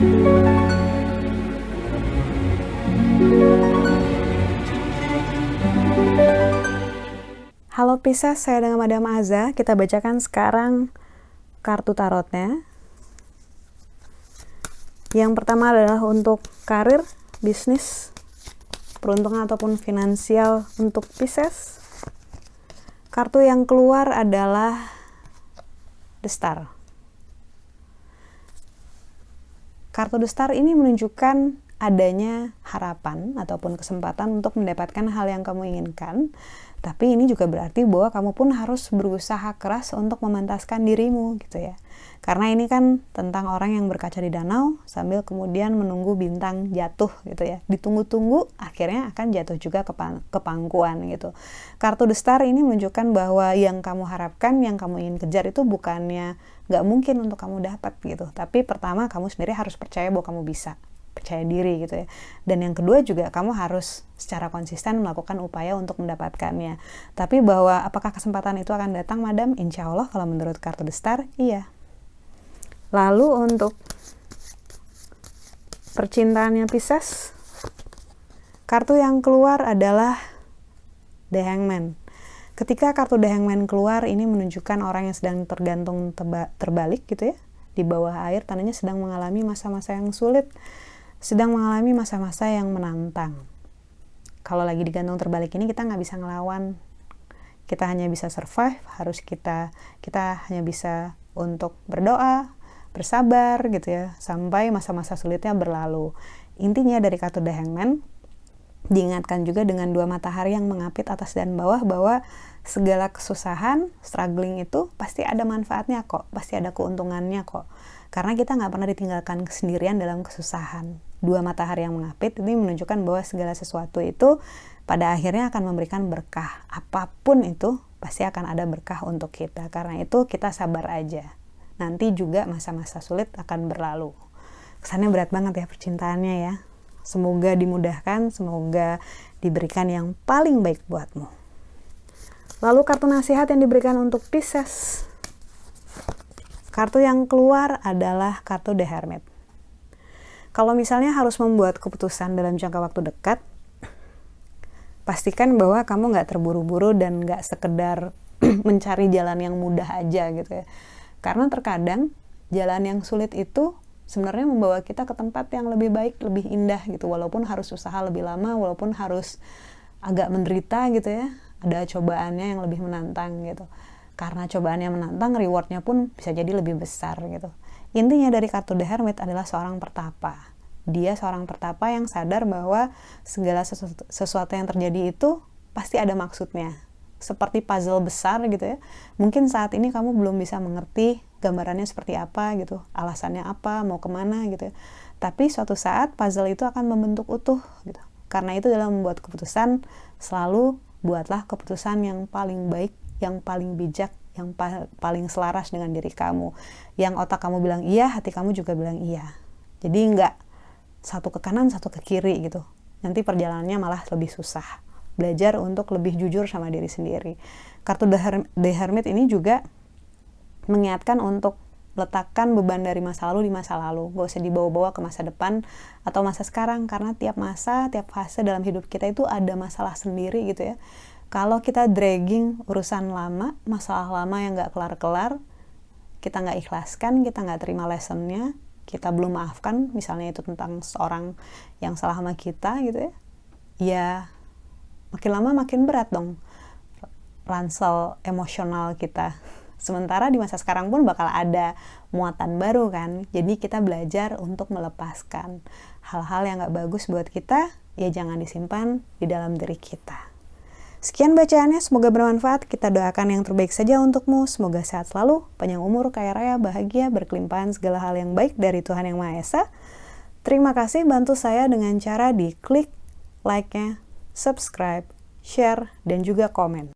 Halo Pisces, saya dengan Madam Aza. Kita bacakan sekarang kartu tarotnya. Yang pertama adalah untuk karir, bisnis, peruntungan ataupun finansial untuk Pisces. Kartu yang keluar adalah The Star. Kartu The Star ini menunjukkan adanya harapan ataupun kesempatan untuk mendapatkan hal yang kamu inginkan. Tapi ini juga berarti bahwa kamu pun harus berusaha keras untuk memantaskan dirimu gitu ya. Karena ini kan tentang orang yang berkaca di danau sambil kemudian menunggu bintang jatuh gitu ya. Ditunggu-tunggu akhirnya akan jatuh juga ke pangkuan gitu. Kartu The Star ini menunjukkan bahwa yang kamu harapkan, yang kamu ingin kejar itu bukannya nggak mungkin untuk kamu dapat gitu. Tapi pertama kamu sendiri harus percaya bahwa kamu bisa. Percaya diri gitu ya. Dan yang kedua juga kamu harus secara konsisten melakukan upaya untuk mendapatkannya. Tapi bahwa apakah kesempatan itu akan datang, Madam? Insya Allah kalau menurut kartu The Star, iya. Lalu untuk percintaannya Pisces, kartu yang keluar adalah The Hangman. Ketika kartu The Hangman keluar, ini menunjukkan orang yang sedang tergantung terbalik gitu ya. Di bawah air, tandanya sedang mengalami masa-masa yang sulit, sedang mengalami masa-masa yang menantang. Kalau lagi digantung terbalik ini kita nggak bisa ngelawan, kita hanya bisa survive, kita hanya bisa untuk berdoa, bersabar gitu ya, sampai masa-masa sulitnya berlalu. Intinya dari kartu The Hangman, diingatkan juga dengan dua matahari yang mengapit atas dan bawah bahwa segala kesusahan, struggling itu pasti ada manfaatnya kok, pasti ada keuntungannya kok. Karena kita nggak pernah ditinggalkan kesendirian dalam kesusahan. Dua matahari yang mengapit ini menunjukkan bahwa segala sesuatu itu pada akhirnya akan memberikan berkah. Apapun itu pasti akan ada berkah untuk kita. Karena itu kita sabar aja. Nanti juga masa-masa sulit akan berlalu. Kesannya berat banget ya percintaannya ya. Semoga dimudahkan, semoga diberikan yang paling baik buatmu. Lalu kartu nasihat yang diberikan untuk Pisces. Kartu yang keluar adalah kartu The Hermit. Kalau misalnya harus membuat keputusan dalam jangka waktu dekat, pastikan bahwa kamu nggak terburu-buru dan nggak sekedar mencari jalan yang mudah aja gitu ya. Karena terkadang jalan yang sulit itu sebenarnya membawa kita ke tempat yang lebih baik, lebih indah gitu. Walaupun harus usaha lebih lama, walaupun harus agak menderita gitu ya. Ada cobaannya yang lebih menantang gitu. Karena cobaannya menantang, rewardnya pun bisa jadi lebih besar gitu. Intinya dari kartu The Hermit adalah seorang pertapa. Dia seorang pertapa yang sadar bahwa segala sesuatu yang terjadi itu pasti ada maksudnya. Seperti puzzle besar gitu ya. Mungkin saat ini kamu belum bisa mengerti gambarannya seperti apa gitu, alasannya apa, mau kemana gitu ya. Tapi suatu saat puzzle itu akan membentuk utuh gitu. Karena itu dalam membuat keputusan, selalu buatlah keputusan yang paling baik, yang paling bijak, yang paling selaras dengan diri kamu. Yang otak kamu bilang iya, hati kamu juga bilang iya. Jadi enggak satu ke kanan, satu ke kiri gitu. Nanti perjalanannya malah lebih susah. Belajar untuk lebih jujur sama diri sendiri. Kartu The Hermit ini juga mengingatkan untuk letakkan beban dari masa lalu di masa lalu. Gak usah dibawa-bawa ke masa depan atau masa sekarang. Karena tiap masa, tiap fase dalam hidup kita itu ada masalah sendiri gitu ya. Kalau kita dragging urusan lama, masalah lama yang gak kelar-kelar, kita gak ikhlaskan, kita gak terima lessonnya, kita belum maafkan, misalnya itu tentang seorang yang salah sama kita gitu ya, ya makin lama makin berat dong ransel emosional kita. Sementara di masa sekarang pun bakal ada muatan baru kan, jadi kita belajar untuk melepaskan hal-hal yang gak bagus buat kita, ya jangan disimpan di dalam diri kita. Sekian bacaannya, semoga bermanfaat. Kita doakan yang terbaik saja untukmu. Semoga sehat selalu, panjang umur, kaya raya, bahagia, berkelimpahan segala hal yang baik dari Tuhan Yang Maha Esa. Terima kasih, bantu saya dengan cara di klik like-nya, subscribe, share, dan juga komen.